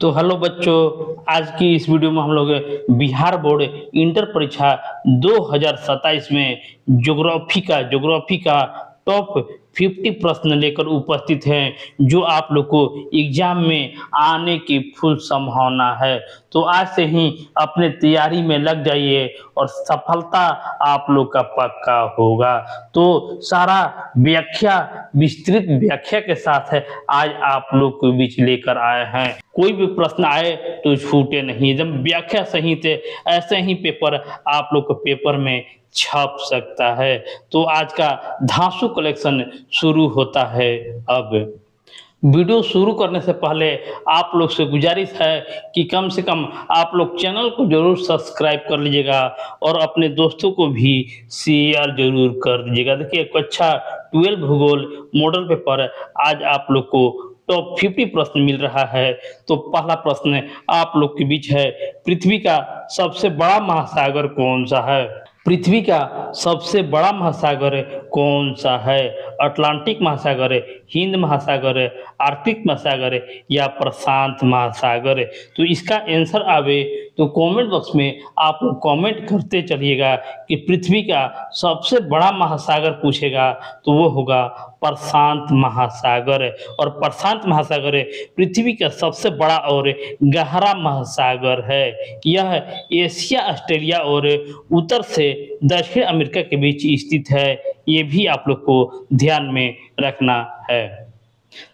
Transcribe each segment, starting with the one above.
तो हेलो बच्चों, आज की इस वीडियो में हम लोग बिहार बोर्ड इंटर परीक्षा 2027 में ज्योग्राफी का टॉप 50 प्रश्न लेकर उपस्थित हैं, जो आप लोग को एग्जाम में आने की फुल संभावना है। तो आज से ही अपने तैयारी में लग जाइए और सफलता आप लोग का पक्का होगा। तो सारा व्याख्या, विस्तृत व्याख्या के साथ है आज आप लोग के बीच लेकर आए हैं। कोई भी प्रश्न आए तो छूटे नहीं, एकदम व्याख्या सहित ऐसे ही पेपर आप लोग को पेपर में छप सकता है। तो आज का धांसू कलेक्शन शुरू होता है। अब वीडियो शुरू करने से पहले आप लोग से गुजारिश है कि कम से कम आप लोग चैनल को जरूर सब्सक्राइब कर लीजिएगा और अपने दोस्तों को भी शेयर जरूर कर दीजिएगा। देखिए, कक्षा 12 भूगोल मॉडल पेपर आज आप लोग को टॉप 50 प्रश्न मिल रहा है। तो पहला प्रश्न आप लोग के बीच है, पृथ्वी का सबसे बड़ा महासागर कौन सा है? पृथ्वी का सबसे बड़ा महासागर कौन सा है? अटलांटिक महासागर, हिंद महासागर, आर्कटिक महासागर या प्रशांत महासागर? तो इसका आंसर आवे तो कमेंट बॉक्स में आप लोग कमेंट करते चलिएगा कि पृथ्वी का सबसे बड़ा महासागर पूछेगा तो वो होगा प्रशांत महासागर। और प्रशांत महासागर पृथ्वी का सबसे बड़ा और गहरा महासागर है। यह एशिया, ऑस्ट्रेलिया और उत्तर से दक्षिण अमेरिका के बीच स्थित है। ये भी आप लोग को ध्यान में रखना है।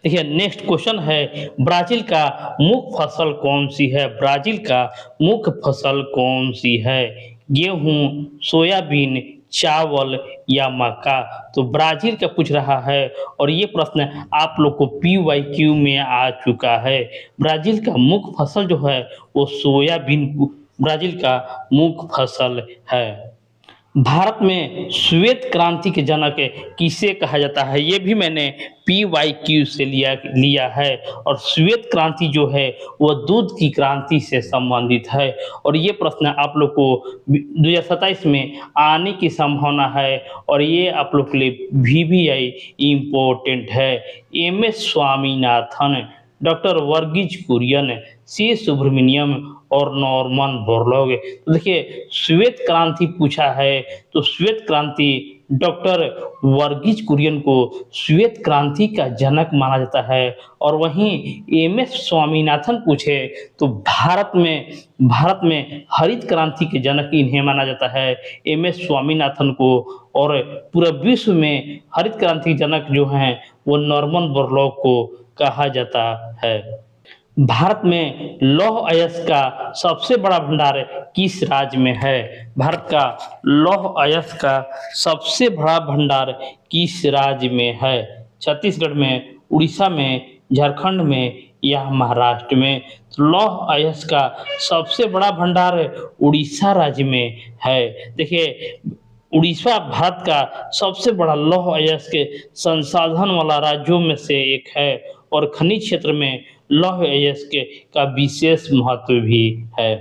देखिए, नेक्स्ट क्वेश्चन है, ब्राजील का मुख्य फसल कौन सी है? ब्राजील का मुख्य फसल कौन सी है? गेहूं, सोयाबीन, चावल या मक्का? तो ब्राजील का पूछ रहा है और ये प्रश्न आप लोग को PYQ में आ चुका है। ब्राजील का मुख्य फसल जो है वो सोयाबीन ब्राजील का मुख्य फसल है। भारत में श्वेत क्रांति के जनक किसे कहा जाता है? ये भी मैंने PYQ से लिया है। और श्वेत क्रांति जो है वह दूध की क्रांति से संबंधित है। और ये प्रश्न आप लोग को 2027 में आने की संभावना है और ये आप लोग के लिए VVI इम्पोर्टेंट है। MS Swaminathan, doctor Verghese Kurien, C Subramaniam और नॉर्मन बोरलॉग। तो देखिए, श्वेत क्रांति पूछा है तो श्वेत क्रांति डॉक्टर वर्गीज कुरियन को श्वेत क्रांति का जनक माना जाता है। और वहीं MS स्वामीनाथन पूछे तो भारत में हरित क्रांति के जनक इन्हें माना जाता है, MS स्वामीनाथन को। और पूरे विश्व में हरित क्रांति के जनक जो हैं वो नॉर्मन बोरलॉग को कहा जाता है। भारत में लौह अयस्क का सबसे बड़ा भंडार किस राज्य में है? भारत का लौह अयस्क का सबसे बड़ा भंडार किस राज्य में है? छत्तीसगढ़ में, उड़ीसा में, झारखंड में या महाराष्ट्र में? तो लौह अयस्क का सबसे बड़ा भंडार उड़ीसा राज्य में है। देखिए, उड़ीसा भारत का सबसे बड़ा लौह अयस्क संसाधन वाला राज्यों में से एक है और खनिज क्षेत्र में लौह अयस्क का विशेष महत्व भी है।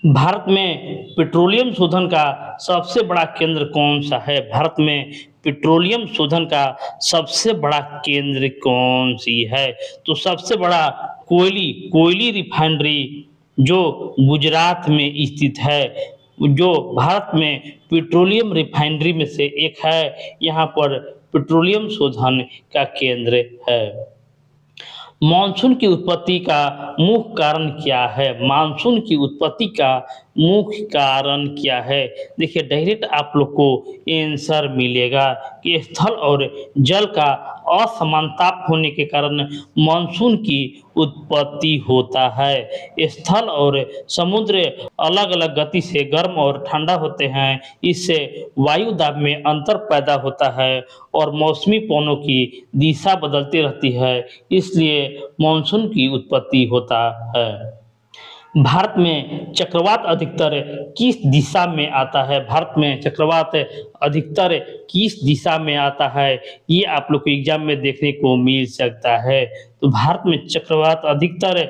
भारत में पेट्रोलियम शोधन का सबसे बड़ा केंद्र कौन सा है? भारत में पेट्रोलियम शोधन का सबसे बड़ा केंद्र कौन सी है? तो सबसे बड़ा कोयली रिफाइनरी जो गुजरात में स्थित है, जो भारत में पेट्रोलियम रिफाइनरी में से एक है। यहाँ पर पेट्रोलियम शोधन का केंद्र है। मानसून की उत्पत्ति का मुख्य कारण क्या है? मानसून की उत्पत्ति का मुख्य कारण क्या है? देखिए, डायरेक्ट आप लोग को आंसर मिलेगा कि स्थल और जल का असमानता होने के कारण मानसून की उत्पत्ति होता है। स्थल और समुद्र अलग अलग गति से गर्म और ठंडा होते हैं, इससे वायु दाब में अंतर पैदा होता है और मौसमी पवनों की दिशा बदलती रहती है, इसलिए मानसून की उत्पत्ति होता है। भारत में चक्रवात अधिकतर किस दिशा में आता है? भारत में चक्रवात अधिकतर किस दिशा में आता है? ये आप लोग को एग्जाम में देखने को मिल सकता है। तो भारत में चक्रवात अधिकतर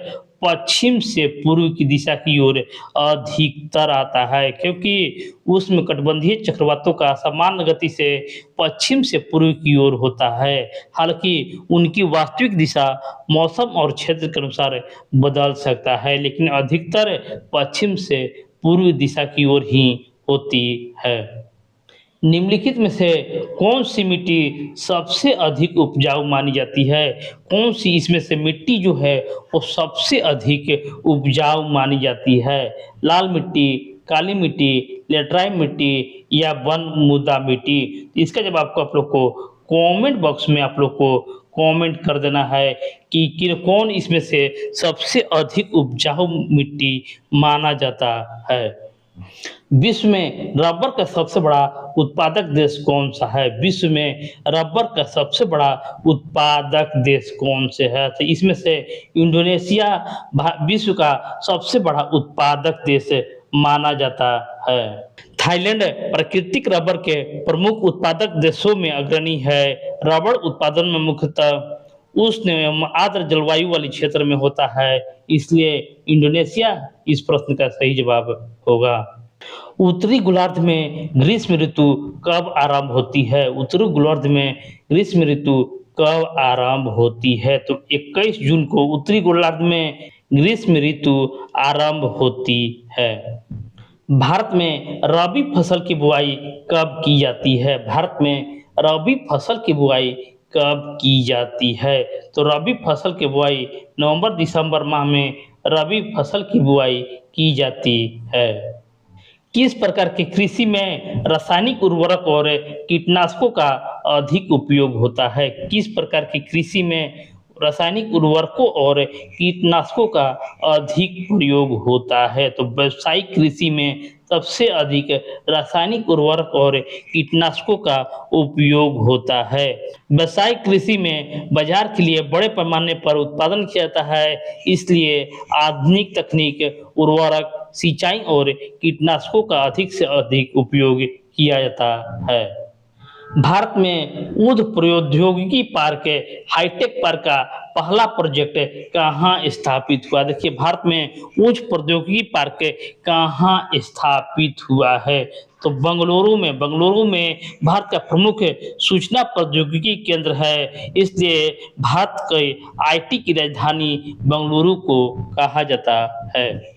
पश्चिम से पूर्व की दिशा की ओर अधिकतर आता है, क्योंकि उष्णकटिबंधीय चक्रवातों का सामान्य गति से पश्चिम से पूर्व की ओर होता है। हालांकि उनकी वास्तविक दिशा मौसम और क्षेत्र के अनुसार बदल सकता है, लेकिन अधिकतर पश्चिम से पूर्व दिशा की ओर ही होती है। निम्नलिखित में से कौन सी मिट्टी सबसे अधिक उपजाऊ मानी जाती है? कौन सी इसमें से मिट्टी जो है वो सबसे अधिक उपजाऊ मानी जाती है? लाल मिट्टी, काली मिट्टी, लेटराइट मिट्टी या वन मुदा मिट्टी? इसका जवाब को आप लोग को कमेंट बॉक्स में आप लोग को कमेंट कर देना है कि कौन इसमें से सबसे अधिक उपजाऊ मिट्टी माना जाता है। विश्व में रबर का सबसे बड़ा उत्पादक देश कौन सा है? विश्व में रबर का सबसे बड़ा उत्पादक देश कौन से है? तो इसमें से इंडोनेशिया विश्व का सबसे बड़ा उत्पादक देश माना जाता है। थाईलैंड प्राकृतिक रबर के प्रमुख उत्पादक देशों में अग्रणी है। रबर उत्पादन में मुख्यतः उष्ण एवं आर्द्र जलवायु वाले क्षेत्र में होता है, इसलिए इंडोनेशिया इस प्रश्न का सही जवाब होगा। उत्तरी गोलार्ध में ग्रीष्म ऋतु कब आरंभ होती है? उत्तरी गोलार्ध में ग्रीष्म ऋतु कब आरंभ होती है? तो 21 जून को उत्तरी गोलार्ध में ग्रीष्म ऋतु आरंभ होती है। भारत में रबी फसल की बुआई कब की जाती है? भारत में रबी फसल की बुआई कब की जाती है? तो रबी फसल की बुआई नवंबर-दिसंबर माह में रबी फसल की बुआई की जाती है। किस प्रकार की कृषि में रासायनिक उर्वरक और कीटनाशकों का अधिक उपयोग होता है? किस प्रकार की कृषि में रासायनिक उर्वरकों और कीटनाशकों का अधिक प्रयोग होता है? तो व्यावसायिक कृषि में सबसे अधिक रासायनिक उर्वरक और कीटनाशकों का उपयोग होता है। व्यावसायिक कृषि में बाजार के लिए बड़े पैमाने पर उत्पादन किया जाता है, इसलिए आधुनिक तकनीक, उर्वरक, सिंचाई और कीटनाशकों का अधिक से अधिक उपयोग किया जाता है। भारत में ऊर्ध्व प्रौद्योगिकी पार्क हाईटेक पार्क का पहला प्रोजेक्ट कहाँ स्थापित हुआ? देखिए, भारत में ऊर्ध्व प्रौद्योगिकी पार्क कहाँ स्थापित हुआ है? तो बंगलुरु में भारत का प्रमुख सूचना प्रौद्योगिकी केंद्र है, इसलिए भारत के आईटी की राजधानी बंगलुरु को कहा जाता है।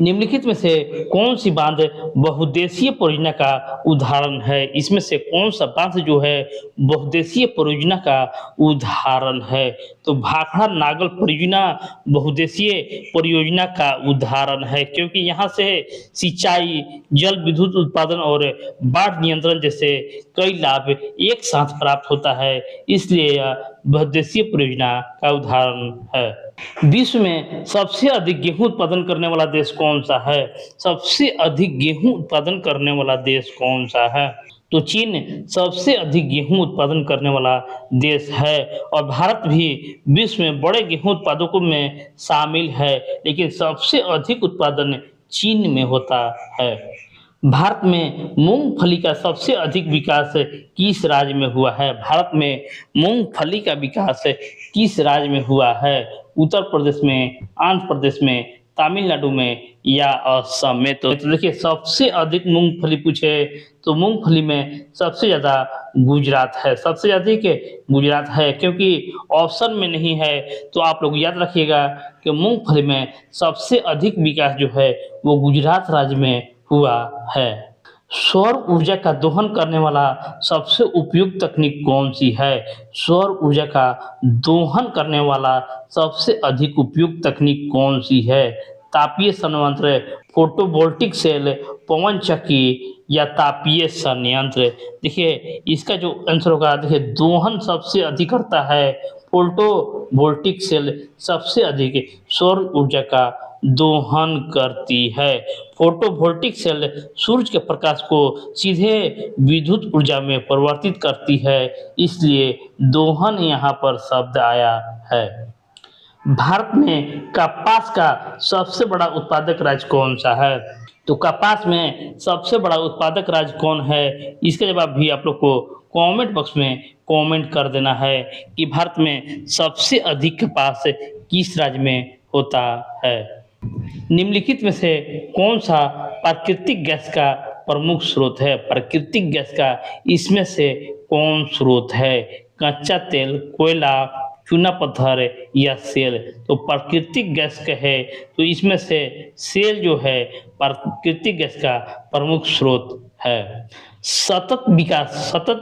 निम्नलिखित में से कौन सी बांध बहुउद्देशीय परियोजना का उदाहरण है? इसमें से कौन सा बांध जो है बहुउद्देशीय परियोजना का उदाहरण है? तो भाखड़ा नागल परियोजना बहुउद्देशीय परियोजना का उदाहरण है, क्योंकि यहाँ से सिंचाई, जल विद्युत उत्पादन और बाढ़ नियंत्रण जैसे कई लाभ एक साथ प्राप्त होता है, इसलिए यह बहुउद्देशीय परियोजना का उदाहरण है। विश्व में सबसे अधिक गेहूं उत्पादन करने वाला देश कौन सा है? सबसे अधिक गेहूं उत्पादन करने वाला देश कौन सा है? तो चीन सबसे अधिक गेहूं उत्पादन करने वाला देश है, और भारत भी विश्व में बड़े गेहूं उत्पादकों में शामिल है, लेकिन सबसे अधिक उत्पादन चीन में होता है। भारत में मूंगफली का सबसे अधिक विकास किस राज्य में हुआ है? भारत में मूंगफली का विकास किस राज्य में हुआ है? उत्तर प्रदेश में, आंध्र प्रदेश में, तमिलनाडु में या असम में? तो देखिए, सबसे अधिक मूंगफली पूछे तो मूंगफली में सबसे ज़्यादा गुजरात है, सबसे अधिक गुजरात है, क्योंकि ऑप्शन में नहीं है। तो आप लोग याद रखिएगा कि मूंगफली में सबसे अधिक विकास जो है वो गुजरात राज्य में हुआ है। सौर ऊर्जा का दोहन करने वाला सबसे उपयुक्त तकनीक कौन सी है? सौर ऊर्जा का दोहन करने वाला सबसे अधिक उपयुक्त तकनीक कौन सी है? तापीय संयंत्र, फोटोवोल्टिक सेल, पवन चक्की या तापीय संयंत्र? देखिए, इसका जो आंसर होगा, देखिए, दोहन सबसे अधिक करता है फोटोवोल्टिक सेल, सबसे अधिक सौर ऊर्जा का दोहन करती है। फोटोवोल्टिक सेल सूरज के प्रकाश को सीधे विद्युत ऊर्जा में परिवर्तित करती है, इसलिए दोहन यहाँ पर शब्द आया है। भारत में कपास का सबसे बड़ा उत्पादक राज्य कौन सा है? तो कपास में सबसे बड़ा उत्पादक राज्य कौन है? इसका जवाब भी आप लोग को कमेंट बॉक्स में कमेंट कर देना है कि भारत में सबसे अधिक कपास किस राज्य में होता है। निम्नलिखित में से कौन सा प्राकृतिक गैस का प्रमुख स्रोत है? प्राकृतिक गैस का इसमें से कौन स्रोत है? कच्चा तेल, कोयला, चूना पत्थर या सेल? तो प्राकृतिक गैस का है तो इसमें से सेल जो है प्राकृतिक गैस का प्रमुख स्रोत है। सतत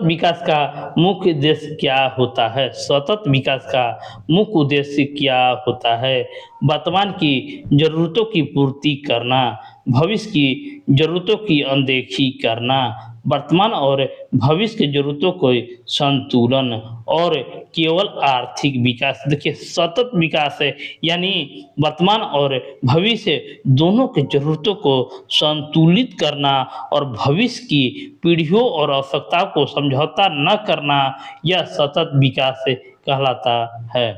विकास का मुख्य उद्देश्य क्या होता है? सतत विकास का मुख्य उद्देश्य क्या होता है? वर्तमान की जरूरतों की पूर्ति करना, भविष्य की जरूरतों की अनदेखी करना, वर्तमान और भविष्य की जरूरतों को संतुलन और केवल आर्थिक विकास। देखिए सतत विकास है यानी वर्तमान और भविष्य दोनों की जरूरतों को संतुलित करना और भविष्य की पीढ़ियों और आवश्यकताओं को समझौता न करना, यह सतत विकास कहलाता है।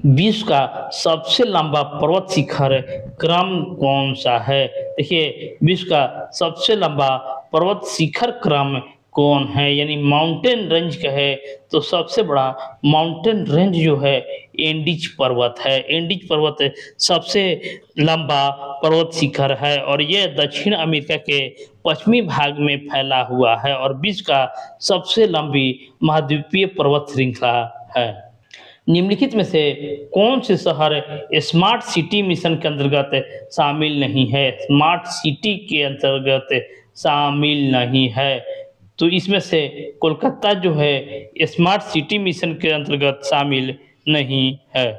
विश्व का सबसे लंबा पर्वत शिखर क्रम कौन सा है? देखिए विश्व का सबसे लंबा पर्वत शिखर क्रम कौन है यानी माउंटेन रेंज का है तो सबसे बड़ा माउंटेन रेंज जो है एंडीज पर्वत है। एंडीज पर्वत सबसे लंबा पर्वत शिखर है और यह दक्षिण अमेरिका के पश्चिमी भाग में फैला हुआ है और विश्व का सबसे लंबी महाद्वीपीय पर्वत श्रृंखला है। निम्नलिखित में से कौन से शहर स्मार्ट सिटी मिशन के अंतर्गत शामिल नहीं है? स्मार्ट सिटी के अंतर्गत शामिल नहीं है तो इसमें से कोलकाता जो है स्मार्ट सिटी मिशन के अंतर्गत शामिल नहीं है।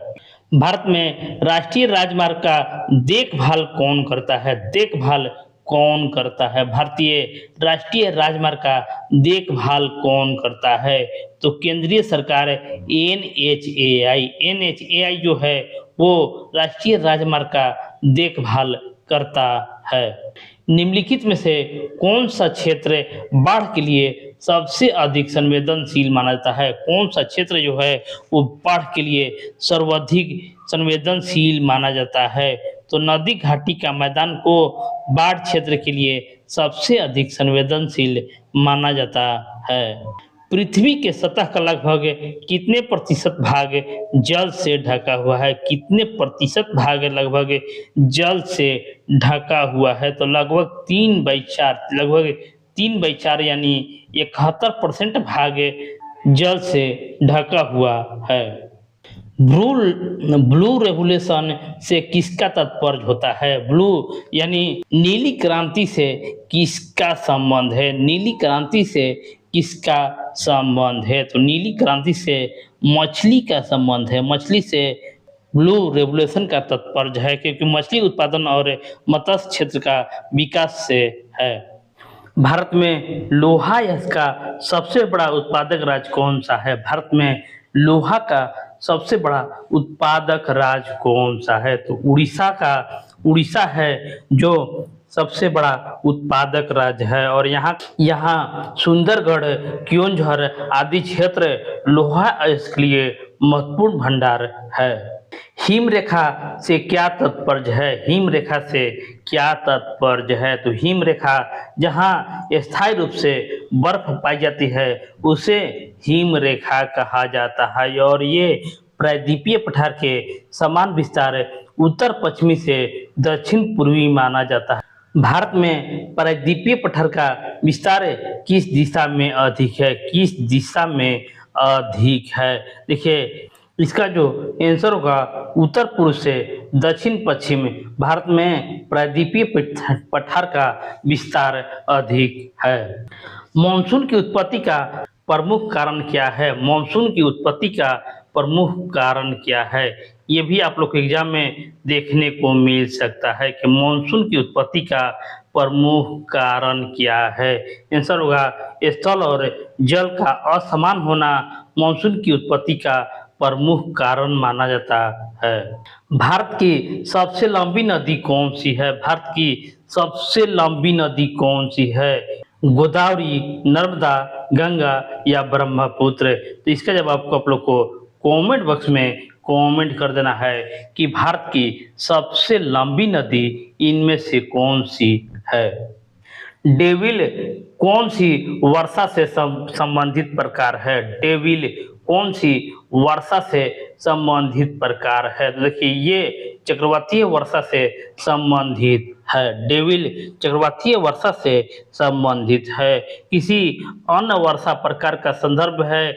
भारत में राष्ट्रीय राजमार्ग का देखभाल कौन करता है? देखभाल कौन करता है? भारतीय राष्ट्रीय राजमार्ग का देखभाल कौन करता है? तो केंद्रीय सरकार NHAI। NHAI जो है वो राष्ट्रीय राजमार्ग का देखभाल करता है। निम्नलिखित में से कौन सा क्षेत्र बाढ़ के लिए सबसे अधिक संवेदनशील माना जाता है? कौन सा क्षेत्र जो है वो बाढ़ के लिए सर्वाधिक संवेदनशील माना जाता है? तो नदी घाटी का मैदान को बाढ़ क्षेत्र के लिए सबसे अधिक संवेदनशील माना जाता है। पृथ्वी के सतह का लगभग कितने प्रतिशत भाग जल से ढका हुआ है? कितने प्रतिशत भाग लगभग जल से ढका हुआ है? तो लगभग 3/4, लगभग 3/4 यानी 71% भाग जल से ढका हुआ है। ब्लू रेवोल्यूशन से किसका तात्पर्य होता है? ब्लू यानी नीली क्रांति से किसका संबंध है? नीली क्रांति से किसका संबंध है? तो नीली क्रांति से मछली का संबंध है। मछली से ब्लू रेवोल्यूशन का तात्पर्य है क्योंकि मछली उत्पादन और मत्स्य क्षेत्र का विकास से है। भारत में लोहा का सबसे बड़ा उत्पादक राज्य कौन सा है? भारत में लोहा का सबसे बड़ा उत्पादक राज्य कौन सा है? तो उड़ीसा है जो सबसे बड़ा उत्पादक राज्य है और यहाँ सुंदरगढ़, क्योंझर आदि क्षेत्र लोहा के लिए महत्वपूर्ण भंडार है। हिम रेखा से क्या तात्पर्य है? हिम रेखा से क्या तात्पर्य है? तो हिम रेखा जहाँ स्थायी रूप से बर्फ पाई जाती है उसे हिम रेखा कहा जाता है और ये प्रायद्वीपीय पठार के समान विस्तार उत्तर पश्चिमी से दक्षिण पूर्वी माना जाता है। भारत में प्रायद्वीपीय पठार का विस्तार किस दिशा में अधिक है? किस दिशा में अधिक है? देखिए इसका जो आंसर होगा उत्तर पूर्व से दक्षिण पश्चिम भारत में प्रायद्वीपीय पठार का विस्तार अधिक है। मानसून की उत्पत्ति का प्रमुख कारण क्या है? मानसून की उत्पत्ति का प्रमुख कारण क्या है? ये भी आप लोग के एग्जाम में देखने को मिल सकता है कि मानसून की उत्पत्ति का प्रमुख कारण क्या है? आंसर होगा स्थल और जल का असमान होना मानसून की उत्पत्ति का प्रमुख कारण माना जाता है। भारत की सबसे लंबी नदी कौन सी है? भारत की सबसे लंबी नदी कौन सी है? गोदावरी, नर्मदा, गंगा या ब्रह्मपुत्र? तो इसका जवाब आपको आप लोग को कमेंट बॉक्स में कमेंट कर देना है कि भारत की सबसे लंबी नदी इनमें से कौन सी है। डेविल कौन सी वर्षा से संबंधित प्रकार है? डेविल कौन सी वर्षा से संबंधित प्रकार है? तो देखिए ये चक्रवातीय वर्षा से संबंधित है। डेविल चक्रवातीय वर्षा से संबंधित है। किसी अन्य वर्षा प्रकार का संदर्भ है।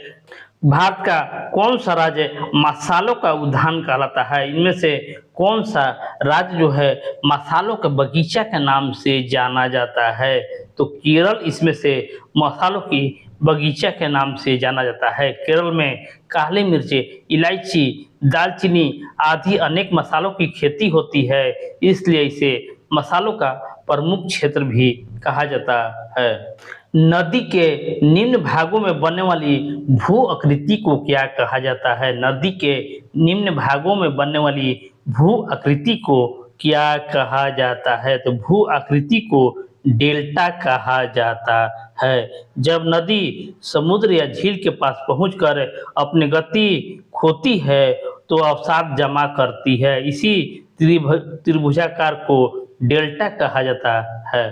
भारत का कौन सा राज्य मसालों का उद्यान कहलाता है? इनमें से कौन सा राज्य जो है मसालों के बगीचा के नाम से जाना जाता है? तो केरल इसमें से मसालों की बगीचा के नाम से जाना जाता है। केरल में काली मिर्च, इलायची, दालचीनी आदि अनेक मसालों की खेती होती है, इसलिए इसे मसालों का प्रमुख क्षेत्र भी कहा जाता है। नदी के निम्न भागों में बनने वाली भू आकृति को क्या कहा जाता है? नदी के निम्न भागों में बनने वाली भू आकृति को क्या कहा जाता है? तो भू आकृति को डेल्टा कहा जाता है। जब नदी समुद्र या झील के पास पहुंचकर अपनी गति खोती है तो अवसाद जमा करती है। इसी त्रिभुजाकार को डेल्टा कहा जाता है।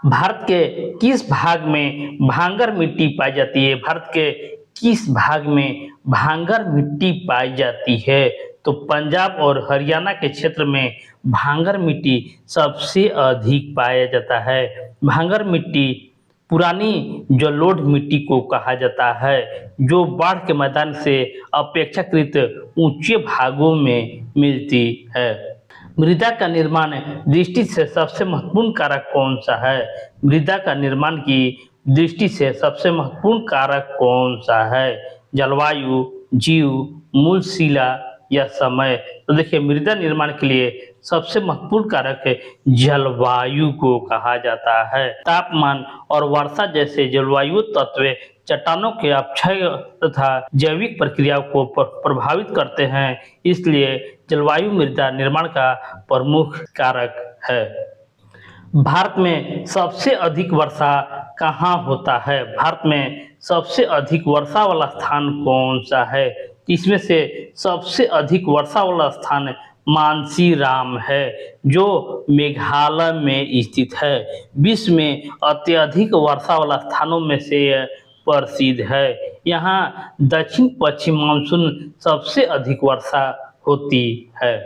भारत के किस भाग में भांगर मिट्टी पाई जाती है? भारत के किस भाग में भांगर मिट्टी पाई जाती है? तो पंजाब और हरियाणा के क्षेत्र में भांगर मिट्टी सबसे अधिक पाया जाता है। भांगर मिट्टी पुरानी जलोढ़ मिट्टी को कहा जाता है, जो बाढ़ के मैदान से अपेक्षाकृत ऊंचे भागों में मिलती है। मृदा का निर्माण दृष्टि से सबसे महत्वपूर्ण कारक कौन सा है? मृदा का निर्माण की दृष्टि से सबसे महत्वपूर्ण कारक कौन सा है? जलवायु, जीव, मूल शिला या समय? तो देखिए मृदा निर्माण के लिए सबसे महत्वपूर्ण कारक जलवायु को कहा जाता है। तापमान और वर्षा जैसे जलवायु तत्व चट्टानों के अपक्षय तथा जैविक प्रक्रियाओं को प्रभावित करते हैं, इसलिए जलवायु मृदा निर्माण का प्रमुख कारक है। भारत में सबसे अधिक वर्षा कहाँ होता है? भारत में सबसे अधिक वर्षा वाला स्थान कौन सा है? इसमें से सबसे अधिक वर्षा वाला स्थान मानसीराम है, जो मेघालय में स्थित है। विश्व में अत्यधिक वर्षा वाला स्थानों में से यह प्रसिद्ध है। यहाँ दक्षिण पश्चिम मानसून सबसे अधिक वर्षा होती है।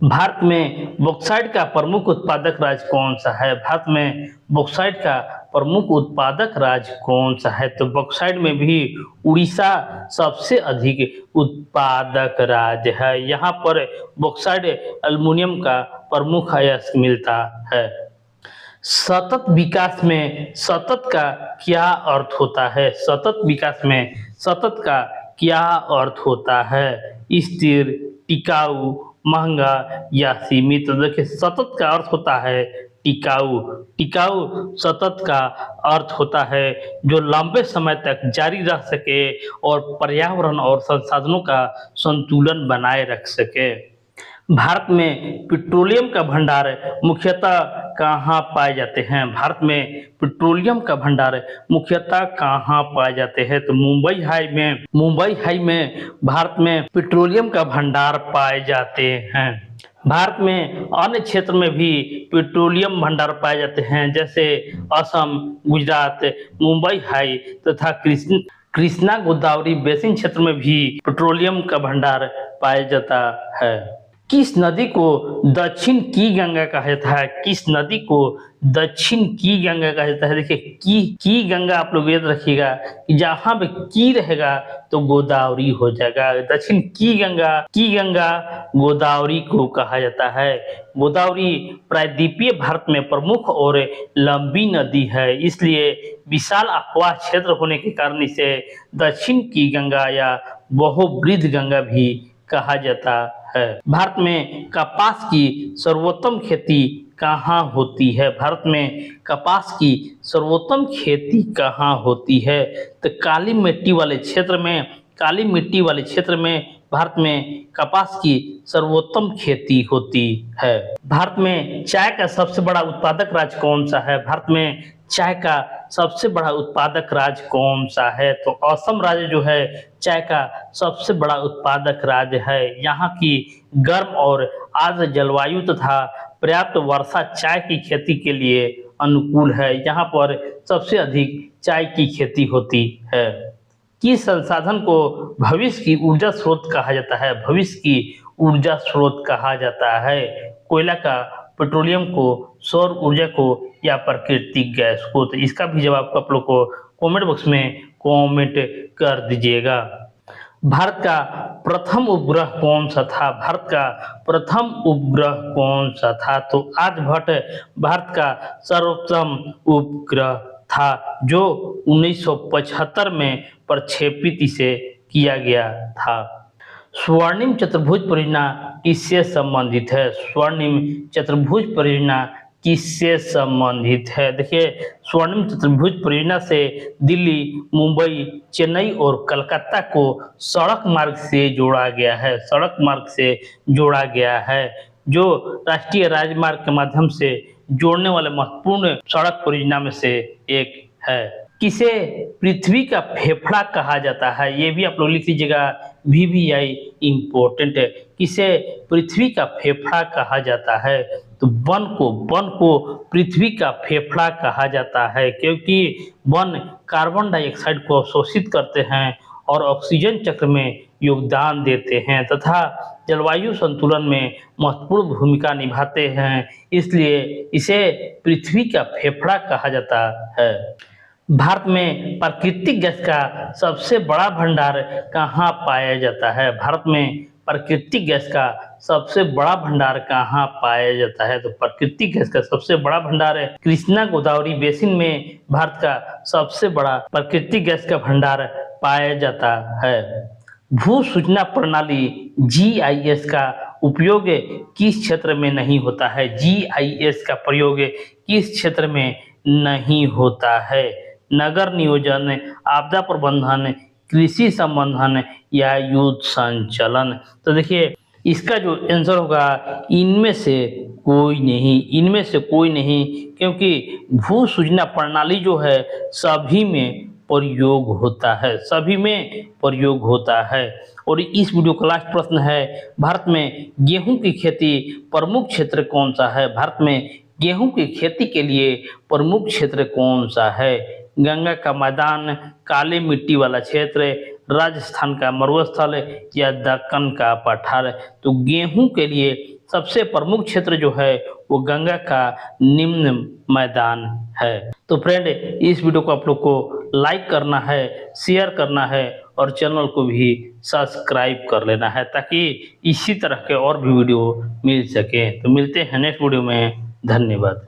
भारत में बॉक्साइट का प्रमुख उत्पादक राज्य कौन सा है? भारत में बॉक्साइट का प्रमुख उत्पादक राज्य कौन सा है? तो बॉक्साइट में भी उड़ीसा सबसे अधिक उत्पादक राज्य है। यहाँ पर बॉक्साइट एल्युमिनियम का प्रमुख अयस्क मिलता है। सतत विकास में सतत का क्या अर्थ होता है? सतत विकास में सतत का क्या अर्थ होता है? स्थिर, टिकाऊ, महंगा या सीमित? तो देखिए सतत का अर्थ होता है टिकाऊ। टिकाऊ सतत का अर्थ होता है जो लंबे समय तक जारी रह सके और पर्यावरण और संसाधनों का संतुलन बनाए रख सके। भारत में पेट्रोलियम का भंडार मुख्यतः कहाँ पाए जाते हैं? भारत में पेट्रोलियम का भंडार मुख्यतः कहाँ पाए जाते हैं? तो मुंबई हाई में भारत में पेट्रोलियम का भंडार पाए जाते हैं। भारत में अन्य क्षेत्र में भी पेट्रोलियम भंडार पाए जाते हैं, जैसे असम, गुजरात, मुंबई हाई तथा कृष्णा गोदावरी बेसिन क्षेत्र में भी पेट्रोलियम का भंडार पाया जाता है। किस नदी को दक्षिण की गंगा कहा जाता है? किस नदी को दक्षिण की गंगा कहा जाता है? देखिए की गंगा आप लोग याद रखिएगा कि जहां पे की रहेगा तो गोदावरी हो जाएगा। दक्षिण की गंगा गोदावरी को कहा जाता है। गोदावरी प्रायद्वीपीय भारत में प्रमुख और लंबी नदी है, इसलिए विशाल अफवाह क्षेत्र होने के कारण इसे दक्षिण की गंगा या बहुवृद्ध गंगा भी कहा जाता है। भारत में कपास की सर्वोत्तम खेती कहाँ होती है? भारत में कपास की सर्वोत्तम खेती कहाँ होती है? तो काली मिट्टी वाले क्षेत्र में भारत में कपास की सर्वोत्तम खेती होती है। भारत में चाय का सबसे बड़ा उत्पादक राज्य कौन सा है? भारत में चाय का सबसे बड़ा उत्पादक राज्य कौन सा है? तो असम राज्य जो है चाय का सबसे बड़ा उत्पादक राज्य है। यहाँ की गर्म और आर्द्र जलवायु तथा पर्याप्त वर्षा चाय की खेती के लिए अनुकूल है। यहाँ पर सबसे अधिक चाय की खेती होती है। किस संसाधन को भविष्य की ऊर्जा स्रोत कहा जाता है? भविष्य की ऊर्जा स्रोत कहा जाता है कोयला का, पेट्रोलियम को, सौर ऊर्जा को या प्राकृतिक गैस को। तो इसका भी जवाब आप लोग को कमेंट बॉक्स में कमेंट कर दीजिएगा। भारत का प्रथम उपग्रह कौन सा था? भारत का प्रथम उपग्रह कौन सा था? तो आर्यभट्ट भारत का सर्वप्रथम उपग्रह था जो 1975 में प्रक्षेपित इसे किया गया था। स्वर्णिम चतुर्भुज परियोजना किससे संबंधित है? स्वर्णिम चतुर्भुज परियोजना किससे संबंधित है? देखिए, स्वर्णिम चतुर्भुज परियोजना से दिल्ली, मुंबई, चेन्नई और कलकत्ता को सड़क मार्ग से जोड़ा गया है। सड़क मार्ग से जोड़ा गया है, जो राष्ट्रीय राजमार्ग के माध्यम से जोड़ने वाले महत्वपूर्ण सड़क परियोजना में से एक है। किसे पृथ्वी का फेफड़ा कहा जाता है? ये भी आप लोग लिख लीजिएगा, VVI इम्पोर्टेंट है। किसे पृथ्वी का फेफड़ा कहा जाता है? तो वन को पृथ्वी का फेफड़ा कहा जाता है, क्योंकि वन कार्बन डाइऑक्साइड को अवशोषित करते हैं और ऑक्सीजन चक्र में योगदान देते हैं तथा जलवायु संतुलन में महत्वपूर्ण भूमिका निभाते हैं, इसलिए इसे पृथ्वी का फेफड़ा कहा जाता है। भारत में प्राकृतिक गैस का सबसे बड़ा भंडार कहाँ पाया जाता है? भारत में प्राकृतिक गैस का सबसे बड़ा भंडार कहाँ पाया जाता है? तो प्राकृतिक गैस का सबसे बड़ा भंडार है कृष्णा गोदावरी बेसिन में भारत का सबसे बड़ा प्राकृतिक गैस का भंडार पाया जाता है। भू सूचना प्रणाली GIS का उपयोग किस क्षेत्र में नहीं होता है? GIS का प्रयोग किस क्षेत्र में नहीं होता है? नगर नियोजन, आपदा प्रबंधन, कृषि संबंधन या युद्ध संचालन। तो देखिए, इसका जो आंसर होगा इनमें से कोई नहीं, इनमें से कोई नहीं, क्योंकि भू सूचना प्रणाली जो है सभी में प्रयोग होता है, सभी में प्रयोग होता है। और इस वीडियो का लास्ट प्रश्न है, भारत में गेहूं की खेती प्रमुख क्षेत्र कौन सा है? भारत में गेहूं की खेती के लिए प्रमुख क्षेत्र कौन सा है? गंगा का मैदान, काली मिट्टी वाला क्षेत्र, राजस्थान का मरुस्थल या दक्कन का पठार। तो गेहूं के लिए सबसे प्रमुख क्षेत्र जो है वो गंगा का निम्न मैदान है। तो फ्रेंड, इस वीडियो को आप लोग को लाइक करना है, शेयर करना है और चैनल को भी सब्सक्राइब कर लेना है, ताकि इसी तरह के और भी वीडियो मिल सके। तो मिलते हैं नेक्स्ट वीडियो में। धन्यवाद।